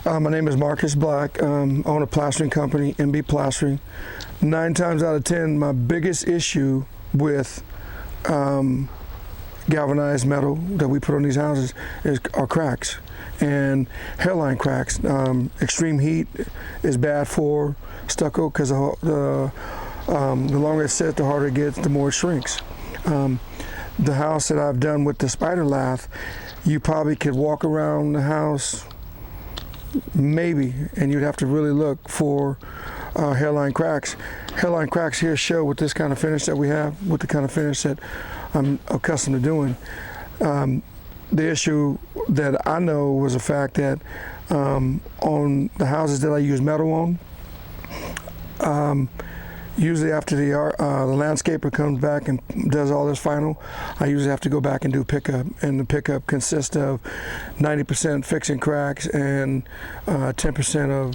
My name is Marcus Black. I own a plastering company, MB Plastering. 9 times out of 10, my biggest issue with galvanized metal that we put on these houses are cracks and hairline cracks. Extreme heat is bad for stucco because the longer it sits, the harder it gets, the more it shrinks. The house that I've done with the SpiderLath, you probably could walk around the house maybe, and you'd have to really look for hairline cracks. Hairline cracks here show with this kind of finish that we have, with the kind of finish that I'm accustomed to doing. The issue that I know was the fact that on the houses that I use metal on, usually after the landscaper comes back and does all this final, I usually have to go back and do pickup, and the pickup consists of 90% fixing cracks and 10% of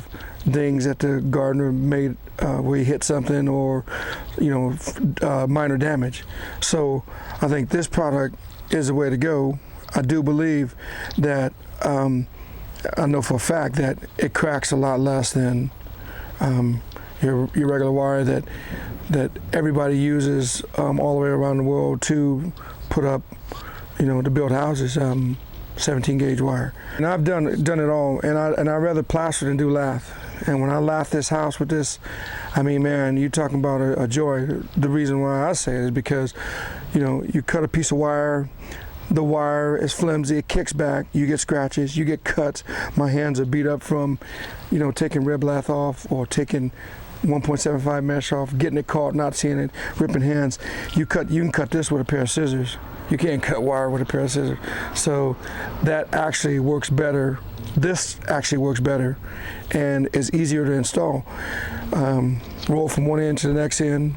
things that the gardener made where he hit something or minor damage. So I think this product is the way to go. I do believe that I know for a fact that it cracks a lot less than your regular wire that everybody uses all the way around the world to put up, to build houses, 17 gauge wire. And I've done it all, and I rather plaster than do lath. And when I lath this house with this, I mean, man, you're talking about a joy. The reason why I say it is because, you cut a piece of wire, the wire is flimsy, it kicks back, you get scratches, you get cuts. My hands are beat up from, taking rib lath off or taking 1.75 mesh off, getting it caught, not seeing it, ripping hands. You can cut this with a pair of scissors. You can't cut wire with a pair of scissors. So that actually works better. This actually works better and is easier to install. Roll from one end to the next end,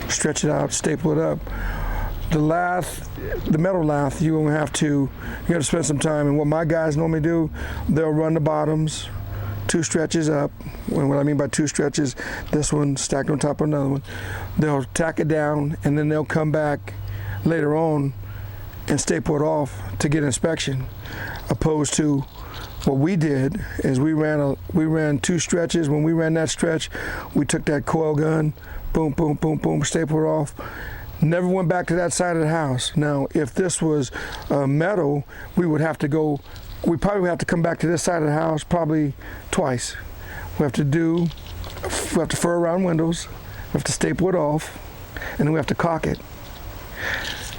stretch it out, staple it up. The lath, the metal lath, you have to spend some time. And what my guys normally do, they'll run the bottoms 2 stretches up. And what I mean by 2 stretches, this one stacked on top of another one. They'll tack it down, and then they'll come back later on and staple it off to get inspection. Opposed to what we did is we ran 2 stretches. When we ran that stretch, we took that coil gun, boom, boom, boom, boom, stapled it off. Never went back to that side of the house. Now, if this was metal, we would have to go. We probably would have to come back to this side of the house probably twice. We have to fur around windows, we have to staple it off, and then we have to caulk it.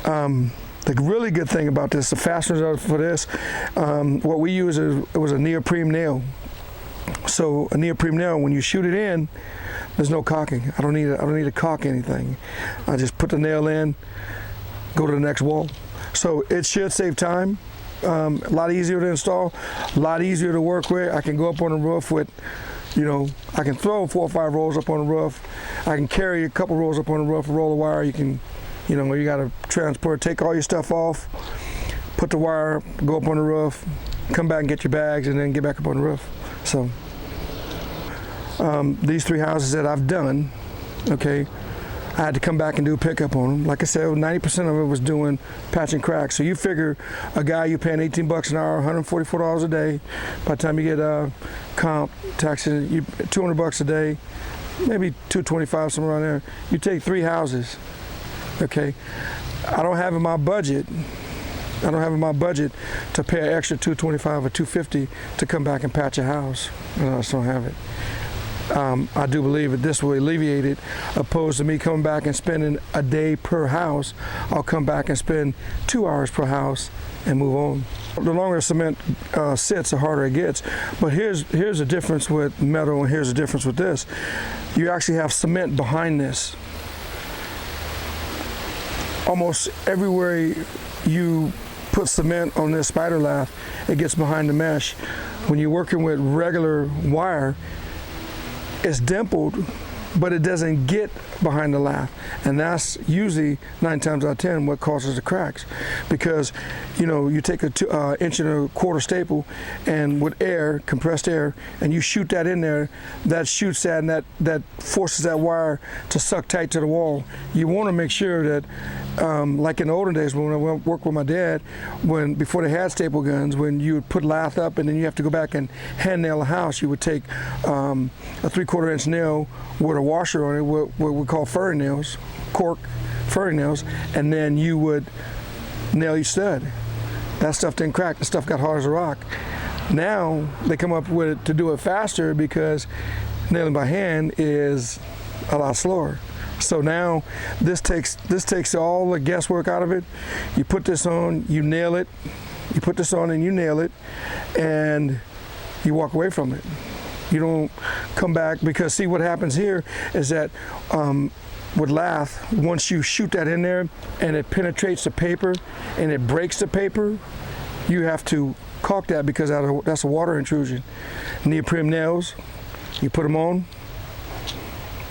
The really good thing about this, the fasteners are for this, what we use was a neoprene nail. So a neoprene nail, when you shoot it in, there's no caulking. I don't need to caulk anything. I just put the nail in, go to the next wall. So it should save time. A lot easier to install, a lot easier to work with. I can go up on the roof with, I can throw 4 or 5 rolls up on the roof. I can carry a couple rolls up on the roof, roll the wire. You can, you got to transport, take all your stuff off, put the wire, go up on the roof, come back and get your bags, and then get back up on the roof. So these 3 houses that I've done, okay, I had to come back and do a pickup on them. Like I said, 90% of it was doing patching cracks. So you figure a guy you paying 18 bucks an hour, $144 a day. By the time you get comp, taxes, $200 a day, maybe $225, somewhere around there. You take 3 houses, okay? I don't have in my budget to pay an extra $225 or $250 to come back and patch a house. I just don't have it. I do believe that this will alleviate it, opposed to me coming back and spending a day per house. I'll come back and spend 2 hours per house and move on. The longer cement sits, the harder it gets. But here's the difference with metal, and here's the difference with this. You actually have cement behind this. Almost everywhere you put cement on this SpiderLath, it gets behind the mesh. When you're working with regular wire, it's dimpled, but it doesn't get behind the lath, and that's usually 9 times out of 10 what causes the cracks. Because you take a 1.25 inch staple, and with air, compressed air, and you shoot that in there, that shoots that, and that forces that wire to suck tight to the wall. You want to make sure that like in the olden days when I worked with my dad, before they had staple guns, when you would put lath up and then you have to go back and hand nail a house, you would take a 3/4 inch nail with a washer on it, what we call furring nails, cork furring nails, and then you would nail each stud. That stuff didn't crack. The stuff got hard as a rock. Now they come up with it to do it faster because nailing by hand is a lot slower. So now this takes all the guesswork out of it. You put this on, you nail it. You put this on and you nail it, and you walk away from it. You don't come back, because see what happens here is that with lath, once you shoot that in there and it penetrates the paper and it breaks the paper, you have to caulk that because that's a water intrusion. Neoprene nails, you put them on.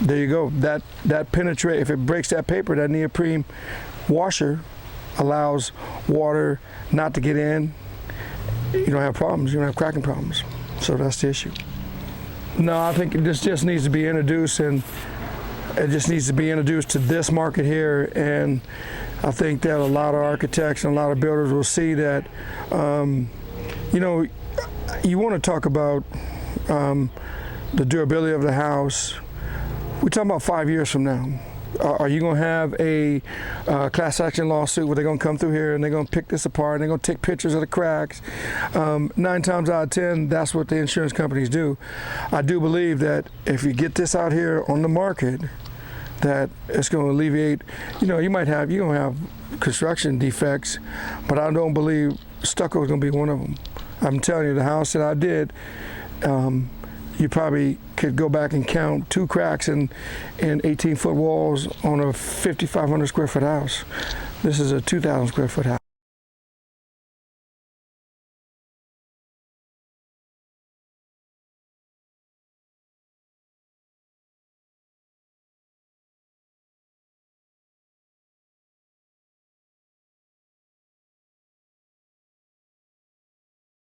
There you go. That penetrate. If it breaks that paper, that neoprene washer allows water not to get in. You don't have problems. You don't have cracking problems. So that's the issue. No, I think this just needs to be introduced, and it just needs to be introduced to this market here. And I think that a lot of architects and a lot of builders will see that. You know, you want to talk about the durability of the house. We're talking about 5 years from now. Are you going to have a class action lawsuit where they're going to come through here and they're going to pick this apart and they're going to take pictures of the cracks? 9 times out of 10, that's what the insurance companies do. I do believe that if you get this out here on the market, that it's going to alleviate, you know, you're going to have construction defects, but I don't believe stucco is going to be one of them. I'm telling you, the house that I did, you probably could go back and count 2 cracks in 18-foot walls on a 5,500 square foot house. This is a 2,000 square foot house.